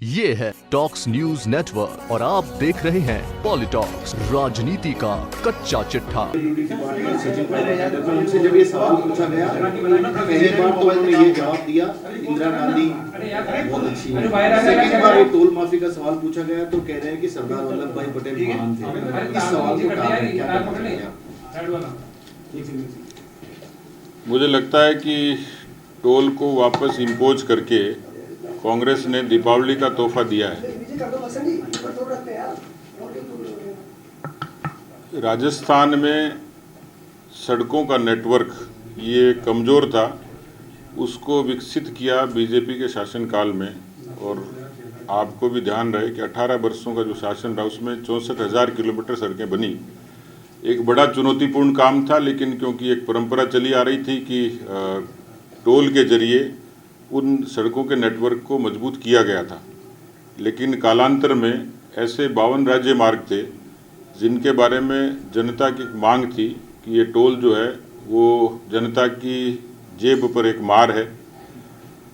ये है talks news network और आप देख रहे हैं पॉलिटॉक्स, राजनीति का कच्चा चिट्ठा। उनसे जब ये सवाल पूछा गया पहली बार तो उन्होंने ये जवाब दिया इंदिरा गांधी बहुत अच्छी है। सेकंड बार ये टोल माफी का सवाल पूछा गया तो कह रहे हैं कि सरदार वल्लभ भाई पटेल महान थे। इस सवाल को क्या कहना चाहिए? मुझे लगता है कि टोल को वापस इम्पोज करके कांग्रेस ने दीपावली का तोहफा दिया है। राजस्थान में सड़कों का नेटवर्क ये कमज़ोर था, उसको विकसित किया बीजेपी के शासनकाल में। और आपको भी ध्यान रहे कि 18 वर्षों का जो शासन रहा उसमें 64,000 किलोमीटर सड़कें बनी। एक बड़ा चुनौतीपूर्ण काम था, लेकिन क्योंकि एक परंपरा चली आ रही थी कि टोल के जरिए उन सड़कों के नेटवर्क को मजबूत किया गया था। लेकिन कालांतर में ऐसे 52 राज्य मार्ग थे जिनके बारे में जनता की मांग थी कि ये टोल जो है वो जनता की जेब पर एक मार है,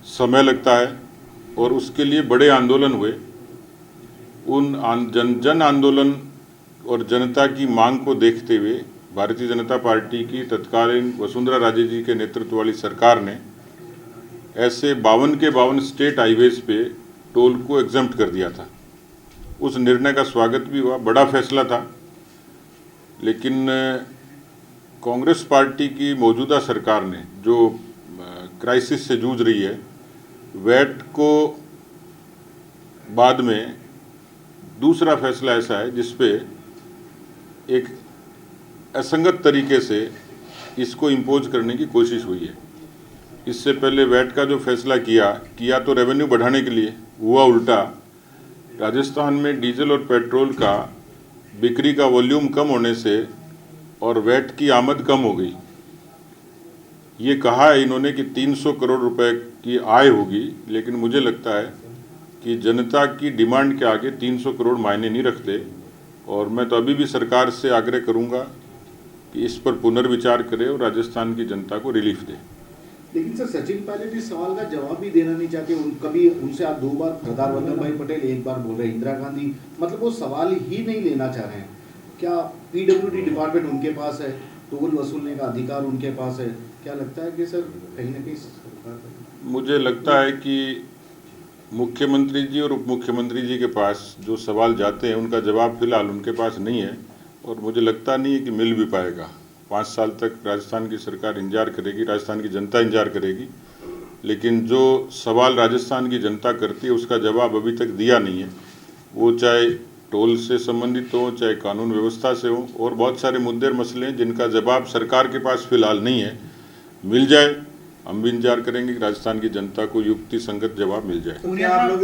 समय लगता है, और उसके लिए बड़े आंदोलन हुए। उन जन आंदोलन और जनता की मांग को देखते हुए भारतीय जनता पार्टी की तत्कालीन वसुंधरा राजे जी के नेतृत्व वाली सरकार ने ऐसे 52 के 52 स्टेट हाईवेज पे टोल को एग्जम्प्ट कर दिया था। उस निर्णय का स्वागत भी हुआ, बड़ा फैसला था। लेकिन कांग्रेस पार्टी की मौजूदा सरकार ने जो क्राइसिस से जूझ रही है, वैट को बाद में दूसरा फैसला ऐसा है जिसपे एक असंगत तरीके से इसको इम्पोज करने की कोशिश हुई है। इससे पहले वैट का जो फैसला किया तो रेवेन्यू बढ़ाने के लिए, हुआ उल्टा। राजस्थान में डीजल और पेट्रोल का बिक्री का वॉल्यूम कम होने से और वैट की आमद कम हो गई। ये कहा है इन्होंने कि 300 करोड़ रुपए की आय होगी, लेकिन मुझे लगता है कि जनता की डिमांड के आगे 300 करोड़ मायने नहीं रखते। और मैं तो अभी भी सरकार से आग्रह करूंगा कि इस पर पुनर्विचार करे और राजस्थान की जनता को रिलीफ दे। लेकिन सर, सचिन पायलट इस सवाल का जवाब भी देना नहीं चाहते। कभी उनसे आप 2 बार सरदार वल्लभ भाई पटेल, 1 बार बोल रहे इंदिरा गांधी, मतलब वो सवाल ही नहीं लेना चाह रहे हैं। क्या पीडब्ल्यूडी डिपार्टमेंट उनके पास है, टोल वसूलने का अधिकार उनके पास है? क्या लगता है कि सर कहीं ना कहीं सरकार, मुझे लगता है कि मुख्यमंत्री जी और उप मुख्यमंत्री जी के पास जो सवाल जाते हैं उनका जवाब फिलहाल उनके पास नहीं है, और मुझे लगता नहीं है कि मिल भी पाएगा। 5 साल तक राजस्थान की सरकार इंतजार करेगी, राजस्थान की जनता इंतजार करेगी, लेकिन जो सवाल राजस्थान की जनता करती है उसका जवाब अभी तक दिया नहीं है। वो चाहे टोल से संबंधित हो, चाहे कानून व्यवस्था से हो, और बहुत सारे मुद्दे और मसले हैं जिनका जवाब सरकार के पास फिलहाल नहीं है। मिल जाए, हम भी इंतजार करेंगे कि राजस्थान की जनता को युक्ति संगत जवाब मिल जाए। तो क्या आप लोग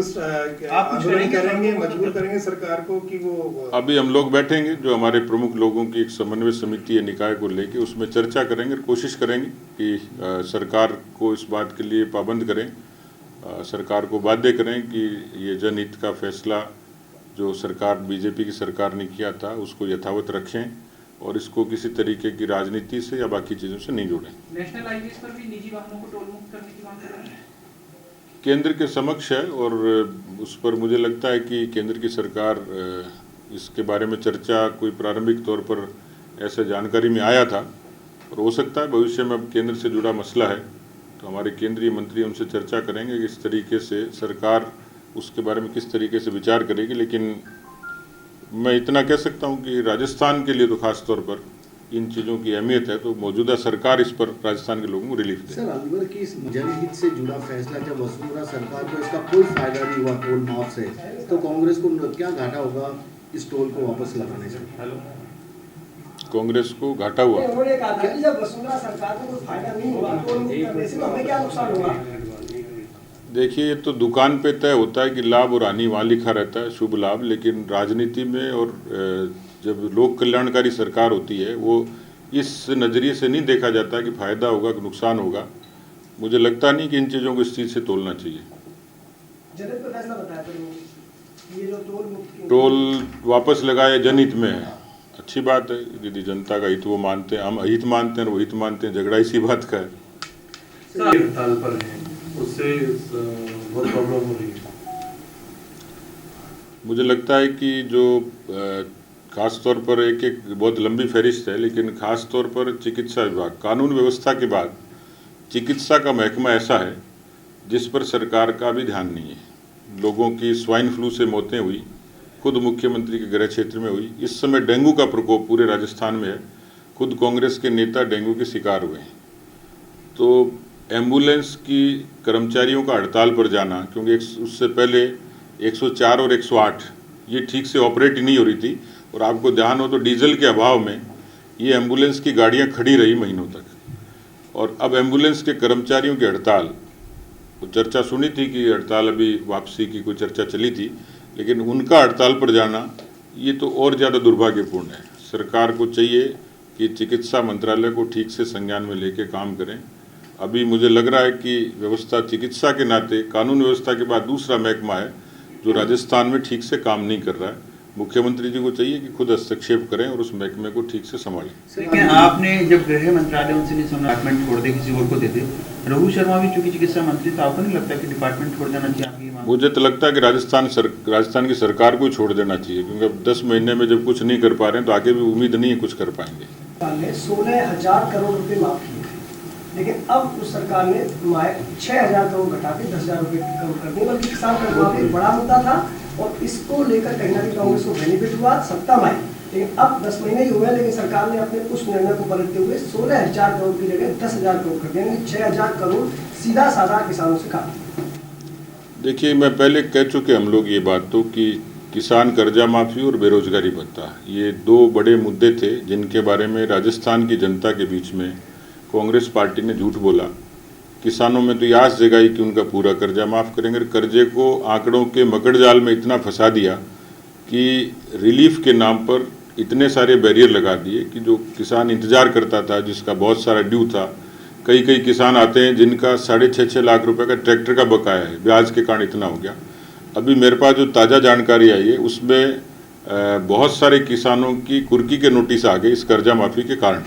आंदोलन करेंगे, मजबूर करेंगे सरकार को कि वो? अभी हम लोग बैठेंगे, जो हमारे प्रमुख लोगों की एक समन्वय समिति है निकाय को लेके, उसमें चर्चा करेंगे और कोशिश करेंगे कि सरकार को इस बात के लिए पाबंद करें, सरकार को बाध्य करें कि ये जनहित का फैसला जो सरकार बीजेपी की सरकार ने किया था उसको यथावत रखें और इसको किसी तरीके की राजनीति से या बाकी चीज़ों से नहीं जोड़ें। नेशनल हाईवेज पर भी निजी वाहनों को टोल मुक्त करने की मांग कर रहे हैं। केंद्र के समक्ष है और उस पर मुझे लगता है कि केंद्र की सरकार इसके बारे में चर्चा कोई प्रारंभिक तौर पर ऐसे जानकारी में आया था, और हो सकता है भविष्य में अब केंद्र से जुड़ा मसला है तो हमारे केंद्रीय मंत्री उनसे चर्चा करेंगे कि इस तरीके से सरकार उसके बारे में किस तरीके से विचार करेगी। लेकिन मैं इतना कह सकता हूं कि राजस्थान के लिए तो खास तौर पर इन चीज़ों की अहमियत है, तो मौजूदा सरकार इस पर राजस्थान के लोगों को रिलीफ दे। सर, अलवर की इस जनहित से जुड़ा फैसला जब वसुंधरा सरकार को इसका कोई फायदा नहीं हुआ टोल माफ से, तो कांग्रेस को क्या घाटा होगा इस टोल को वापस लगाने से? कांग्रेस को घाटा हुआ, जब वसुंधरा सरकार को कोई फायदा नहीं हुआ टोल मुक्त करने से, तो हमें क्या नुकसान होगा? देखिए, ये तो दुकान पे तय होता है कि लाभ और हानि वहाँ लिखा रहता है, शुभ लाभ। लेकिन राजनीति में और जब लोक कल्याणकारी सरकार होती है वो इस नज़रिए से नहीं देखा जाता कि फ़ायदा होगा कि नुकसान होगा। मुझे लगता नहीं कि इन चीज़ों को इस चीज़ से तोलना चाहिए। जनहित पे फैसला बताया ये जो टोल वापस लगाए जनहित में है, अच्छी बात है। यदि जनता का हित वो मानते हैं, हम अहित मानते हैं और वो हित मानते हैं, झगड़ा इसी बात का है। हड़ताल पर है, उससे बहुत प्रॉब्लम हो रही है। मुझे लगता है कि जो खास तौर पर एक बहुत लंबी फहरिस्त है, लेकिन खास तौर पर चिकित्सा विभाग, कानून व्यवस्था के बाद चिकित्सा का महकमा ऐसा है जिस पर सरकार का भी ध्यान नहीं है। लोगों की स्वाइन फ्लू से मौतें हुई, खुद मुख्यमंत्री के गृह क्षेत्र में हुई। इस समय डेंगू का प्रकोप पूरे राजस्थान में है, खुद कांग्रेस के नेता डेंगू के शिकार हुए हैं। तो एम्बुलेंस की कर्मचारियों का हड़ताल पर जाना, क्योंकि उससे पहले 104 और 108 ये ठीक से ऑपरेट ही नहीं हो रही थी, और आपको ध्यान हो तो डीजल के अभाव में ये एम्बुलेंस की गाड़ियां खड़ी रही महीनों तक। और अब एम्बुलेंस के कर्मचारियों की हड़ताल, तो चर्चा सुनी थी कि हड़ताल अभी वापसी की कोई चर्चा चली थी, लेकिन उनका हड़ताल पर जाना ये तो और ज़्यादा दुर्भाग्यपूर्ण है। सरकार को चाहिए कि चिकित्सा मंत्रालय को ठीक से संज्ञान में लेके काम करें। अभी मुझे लग रहा है कि व्यवस्था चिकित्सा के नाते कानून व्यवस्था के बाद दूसरा महकमा है जो राजस्थान में ठीक से काम नहीं कर रहा है। मुख्यमंत्री जी को चाहिए कि खुद हस्तक्षेप करें और उस महकमे को ठीक से संभालें। लेकिन आपने जब गृह मंत्रालय उनसे नहीं सुना, डिपार्टमेंट छोड़ दे, किसी और को दे दे। रघु शर्मा भी चूंकि चिकित्सा मंत्री, तो आपको नहीं लगता कि डिपार्टमेंट छोड़ देना चाहिए? आपकी मांग? मुझे तो लगता है कि राजस्थान की सरकार को छोड़ देना चाहिए, क्योंकि अब 10 महीने में जब कुछ नहीं कर पा रहे हैं तो आगे भी उम्मीद नहीं है कुछ कर पाएंगे। 16,000 करोड़ रुपए माफ किए थे, लेकिन अब उस सरकार ने 6,000 करोड़ घटा के 10,000 रुपए कम कर दिए। बल्कि किसान कर्ज माफी एक बड़ा मुद्दा था और इसको लेकर कहीं ना कहीं कांग्रेस को बेनिफिट हुआ, सत्ता में आई। लेकिन अब 10 महीने ही हुए, लेकिन सरकार ने अपने उस निर्णय को पलटते हुए 16,000 करोड़ की जगह 10,000 करोड़ कर दिया। 6,000 करोड़ सीधा साधा किसानों से काट। देखिए, मैं पहले कह चुके हम लोग ये बात तो कि किसान कर्जा माफ़ी और बेरोजगारी भत्ता, ये 2 बड़े मुद्दे थे जिनके बारे में राजस्थान की जनता के बीच में कांग्रेस पार्टी ने झूठ बोला। किसानों में तो ये आस जगाई कि उनका पूरा कर्जा माफ़ करेंगे। कर्जे को आंकड़ों के मकड़जाल में इतना फंसा दिया कि रिलीफ के नाम पर इतने सारे बैरियर लगा दिए कि जो किसान इंतज़ार करता था, जिसका बहुत सारा ड्यू था। कई किसान आते हैं जिनका 6.5 लाख रुपए का ट्रैक्टर का बकाया है, ब्याज के कारण इतना हो गया। अभी मेरे पास जो ताज़ा जानकारी आई है उसमें बहुत सारे किसानों की कुर्की के नोटिस आ गए इस कर्जा माफ़ी के कारण।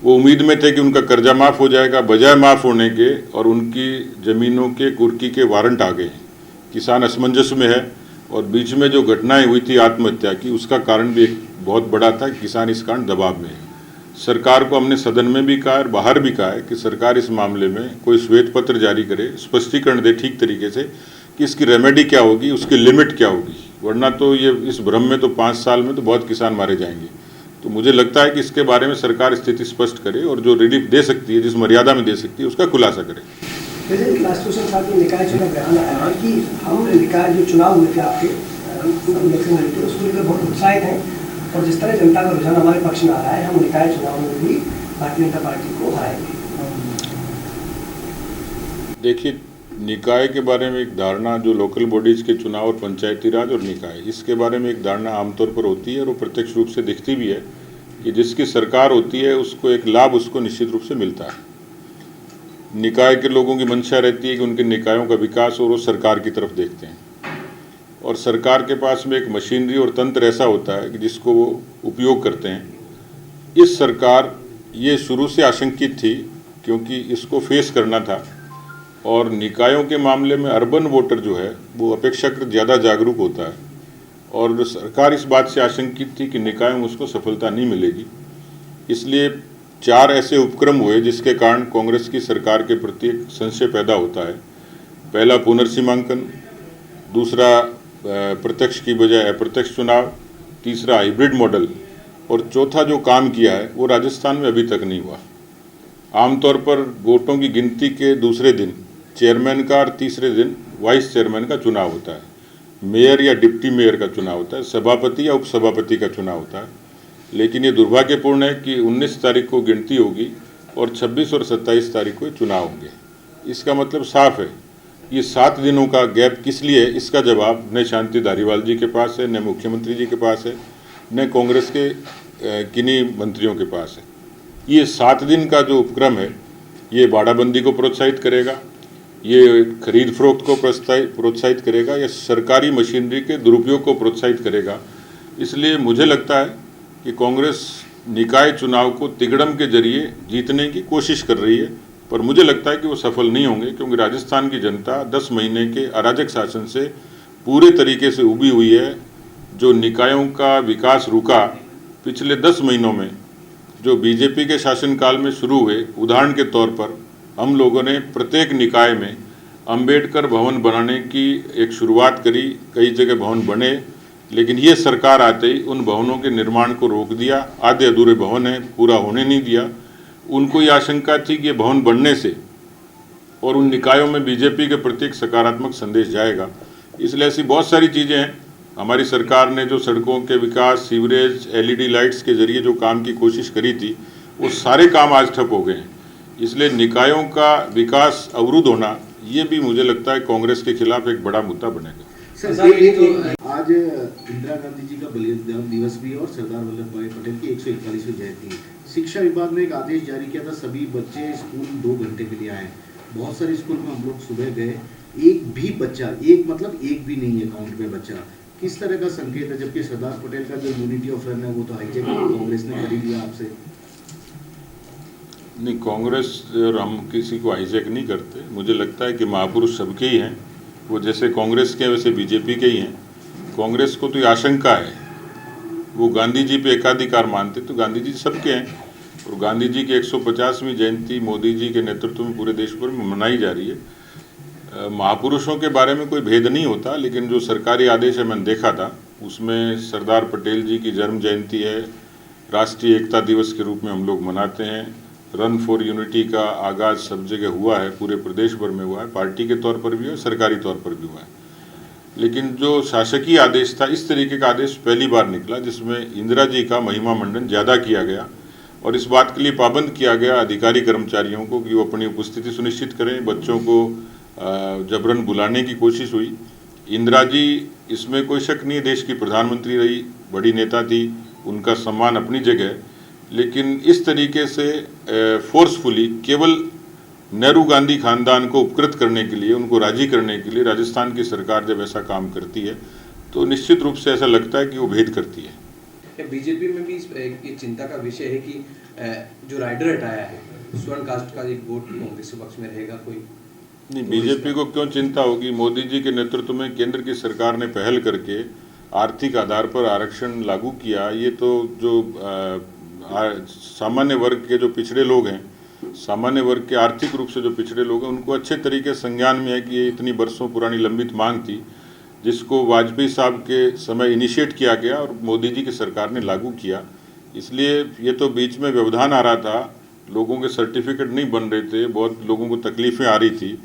वो उम्मीद में थे कि उनका कर्जा माफ़ हो जाएगा, बजाय माफ़ होने के और उनकी ज़मीनों के कुर्की के वारंट आ गए। किसान असमंजस में है और बीच में जो घटनाएं हुई थी आत्महत्या की, उसका कारण भी एक बहुत बड़ा था। किसान इस कारण दबाव में है। सरकार को हमने सदन में भी कहा और बाहर भी कहा है कि सरकार इस मामले में कोई श्वेत पत्र जारी करे, स्पष्टीकरण दे ठीक तरीके से कि इसकी रेमेडी क्या होगी, उसकी लिमिट क्या होगी। वरना तो ये इस भ्रम में तो 5 साल में तो बहुत किसान मारे जाएंगे। तो मुझे लगता है कि इसके बारे में सरकार स्थिति स्पष्ट करे और जो रिलीफ दे सकती है, जिस मर्यादा में दे सकती है, उसका खुलासा करे। निकाय चुनाव बयान आया है कि हम निकाय जो चुनाव हुए थे आपके इलेक्शन हुए थे उसको लेकर बहुत उत्साहित हैं, और जिस तरह जनता का रुझान हमारे पक्ष में आ रहा है, हम निकाय चुनाव में भी भारतीय जनता पार्टी को हराएंगे। देखिए, निकाय के बारे में एक धारणा, जो लोकल बॉडीज़ के चुनाव और पंचायती राज और निकाय, इसके बारे में एक धारणा आमतौर पर होती है और वो प्रत्यक्ष रूप से दिखती भी है कि जिसकी सरकार होती है उसको एक लाभ उसको निश्चित रूप से मिलता है। निकाय के लोगों की मंशा रहती है कि उनके निकायों का विकास, और वो सरकार की तरफ देखते हैं। और सरकार के पास में एक मशीनरी और तंत्र ऐसा होता है कि जिसको वो उपयोग करते हैं। इस सरकार ये शुरू से आशंकित थी क्योंकि इसको फेस करना था, और निकायों के मामले में अर्बन वोटर जो है वो अपेक्षाकृत ज़्यादा जागरूक होता है, और सरकार इस बात से आशंकित थी कि निकायों में उसको सफलता नहीं मिलेगी। इसलिए 4 ऐसे उपक्रम हुए जिसके कारण कांग्रेस की सरकार के प्रति एक संशय पैदा होता है। पहला पुनर्सीमांकन, दूसरा प्रत्यक्ष की बजाय अप्रत्यक्ष चुनाव, तीसरा हाइब्रिड मॉडल, और चौथा जो काम किया है वो राजस्थान में अभी तक नहीं हुआ। आमतौर पर वोटों की गिनती के दूसरे दिन चेयरमैन का और तीसरे दिन वाइस चेयरमैन का चुनाव होता है, मेयर या डिप्टी मेयर का चुनाव होता है, सभापति या उपसभापति का चुनाव होता है। लेकिन ये दुर्भाग्यपूर्ण है कि 19 तारीख को गिनती होगी और 26 और 27 तारीख को चुनाव होंगे। इसका मतलब साफ है, ये 7 दिनों का गैप किस लिए है, इसका जवाब न शांति धारीवाल जी के पास है, न मुख्यमंत्री जी के पास है, न कांग्रेस के किन्हीं मंत्रियों के पास है। ये 7 दिन का जो उपक्रम है ये बाड़ाबंदी को प्रोत्साहित करेगा, ये खरीद फरोख्त को प्रोत्साहित करेगा, या सरकारी मशीनरी के दुरुपयोग को प्रोत्साहित करेगा। इसलिए मुझे लगता है कि कांग्रेस निकाय चुनाव को तिगड़म के जरिए जीतने की कोशिश कर रही है, पर मुझे लगता है कि वो सफल नहीं होंगे, क्योंकि राजस्थान की जनता 10 महीने के अराजक शासन से पूरे तरीके से उभी हुई है। जो निकायों का विकास रुका पिछले 10 महीनों में, जो बीजेपी के शासनकाल में शुरू हुए, उदाहरण के तौर पर हम लोगों ने प्रत्येक निकाय में अंबेडकर भवन बनाने की एक शुरुआत करी। कई जगह भवन बने, लेकिन ये सरकार आते ही उन भवनों के निर्माण को रोक दिया। आधे अधूरे भवन हैं, पूरा होने नहीं दिया। उनको ये आशंका थी कि ये भवन बनने से और उन निकायों में बीजेपी के प्रति एक सकारात्मक संदेश जाएगा, इसलिए ऐसी बहुत सारी चीज़ें हैं। हमारी सरकार ने जो सड़कों के विकास, सीवरेज, LED लाइट्स के जरिए जो काम की कोशिश करी थी, वो सारे काम आज ठप हो गए हैं। इसलिए निकायों का विकास अवरुद्ध होना, ये भी मुझे लगता है कांग्रेस के खिलाफ एक बड़ा मुद्दा बनेगा। सर, आज इंदिरा गांधी जी का बलिदान दिवस भी और सरदार वल्लभ भाई पटेल की 141वीं जयंती है। शिक्षा विभाग ने एक आदेश जारी किया था, सभी बच्चे स्कूल 2 घंटे के लिए आए। बहुत सारे स्कूल में हम लोग सुबह गए, एक भी बच्चा, एक भी नहीं है काउंट में बच्चा। किस तरह का संकेत है, जबकि सरदार पटेल का जो यूनिटी ऑफ रन है वो तो हाईजैक कांग्रेस ने कर ही लिया आपसे। नहीं, कांग्रेस और हम किसी को हाईजैक नहीं करते। मुझे लगता है कि महापुरुष सबके ही हैं, वो जैसे कांग्रेस के हैं वैसे बीजेपी के ही हैं। कांग्रेस को तो ये आशंका है, वो गांधी जी पे एकाधिकार मानते, तो गांधी जी सबके हैं। और गांधी जी की 150वीं जयंती मोदी जी के नेतृत्व में पूरे देश भर में मनाई जा रही है। महापुरुषों के बारे में कोई भेद नहीं होता, लेकिन जो सरकारी आदेश है मैंने देखा था, उसमें सरदार पटेल जी की जन्म जयंती है, राष्ट्रीय एकता दिवस के रूप में हम लोग मनाते हैं। रन फॉर यूनिटी का आगाज़ सब जगह हुआ है, पूरे प्रदेश भर में हुआ है, पार्टी के तौर पर भी है, सरकारी तौर पर भी हुआ है। लेकिन जो शासकीय आदेश था, इस तरीके का आदेश पहली बार निकला जिसमें इंदिरा जी का महिमा मंडन ज़्यादा किया गया और इस बात के लिए पाबंद किया गया अधिकारी कर्मचारियों को कि वो अपनी उपस्थिति सुनिश्चित करें। बच्चों को जबरन बुलाने की कोशिश हुई। इंदिरा जी, इसमें कोई शक नहीं, देश की प्रधानमंत्री रही, बड़ी नेता थी, उनका सम्मान अपनी जगह, लेकिन इस तरीके से फोर्सफुली केवल नेहरू गांधी खानदान को उपकृत करने के लिए, उनको राजी करने के लिए राजस्थान की सरकार जब ऐसा काम करती है तो निश्चित रूप से ऐसा लगता है कि वो भेद करती है। बीजेपी में भी ये चिंता का विषय है कि जो राइडर हटाया है, स्वर्ण कास्ट का एक वोट कांग्रेस के पक्ष में रहेगा कोई? नहीं, बीजेपी को क्यों चिंता होगी? मोदी जी के नेतृत्व में केंद्र की सरकार ने पहल करके आर्थिक आधार पर आरक्षण लागू किया। ये तो जो सामान्य वर्ग के जो पिछड़े लोग हैं, सामान्य वर्ग के आर्थिक रूप से जो पिछड़े लोग हैं, उनको अच्छे तरीके से संज्ञान में है कि ये इतनी बरसों पुरानी लंबित मांग थी, जिसको वाजपेयी साहब के समय इनिशिएट किया गया और मोदी जी की सरकार ने लागू किया। इसलिए ये तो बीच में व्यवधान आ रहा था, लोगों के सर्टिफिकेट नहीं बन रहे थे, बहुत लोगों को तकलीफ़ें आ रही थी,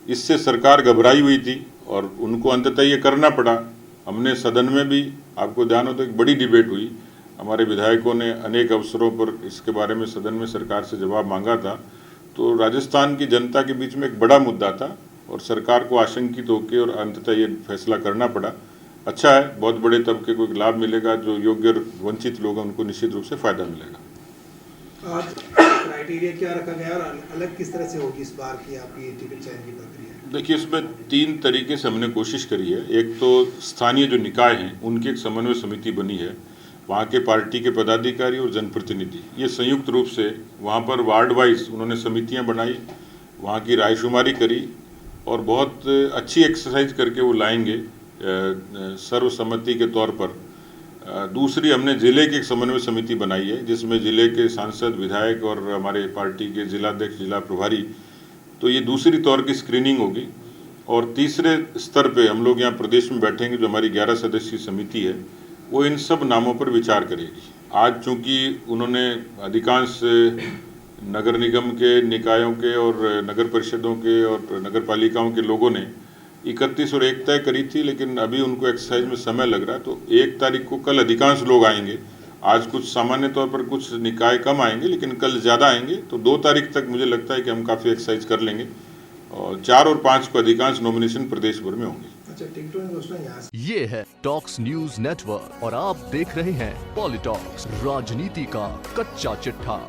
इससे सरकार घबराई हुई थी और उनको अंततः ये करना पड़ा। हमने सदन में भी, आपको ध्यान हो तो, एक बड़ी डिबेट हुई, हमारे विधायकों ने अनेक अवसरों पर इसके बारे में सदन में सरकार से जवाब मांगा था। तो राजस्थान की जनता के बीच में एक बड़ा मुद्दा था और सरकार को आशंकित होकर और अंततः ये फैसला करना पड़ा। अच्छा है, बहुत बड़े तबके को एक लाभ मिलेगा, जो योग्य वंचित लोग हैं उनको निश्चित रूप से फायदा मिलेगा। आज क्राइटेरिया क्या रखा गया और अलग किस तरह से होगी इस बार की आपकी टिकट चयन की प्रक्रिया? देखिए, इसमें 3 तरीके से हमने कोशिश करी है। एक तो स्थानीय जो निकाय हैं उनकी एक समन्वय समिति बनी है, वहाँ के पार्टी के पदाधिकारी और जनप्रतिनिधि, ये संयुक्त रूप से वहाँ पर वार्ड वाइज उन्होंने समितियाँ बनाई, वहाँ की रायशुमारी करी और बहुत अच्छी एक्सरसाइज करके वो लाएंगे सर्वसम्मति के तौर पर। दूसरी, हमने ज़िले की एक समन्वय समिति बनाई है जिसमें ज़िले के सांसद, विधायक और हमारे पार्टी के जिलाध्यक्ष, जिला प्रभारी, तो ये दूसरी तौर की स्क्रीनिंग होगी। और तीसरे स्तर पे हम लोग यहाँ प्रदेश में बैठेंगे, जो हमारी 11 सदस्यीय समिति है, वो इन सब नामों पर विचार करेगी। आज चूँकि उन्होंने अधिकांश नगर निगम के, निकायों के और नगर परिषदों के और नगर पालिकाओं के लोगों ने 31 और 1 तय करी थी, लेकिन अभी उनको एक्सरसाइज में समय लग रहा है। तो 1 तारीख को कल अधिकांश लोग आएंगे। आज कुछ सामान्य तौर पर कुछ निकाय कम आएंगे, लेकिन कल ज़्यादा आएंगे। तो 2 तारीख तक मुझे लगता है कि हम काफ़ी एक्सरसाइज कर लेंगे और 4 और 5 को अधिकांश नॉमिनेशन प्रदेश भर में होंगे। अच्छा, टिकटों में दोस्तों यहाँ ये है टॉक्स न्यूज नेटवर्क और आप देख रहे हैं पॉलिटॉक्स, राजनीति का कच्चा चिट्ठा।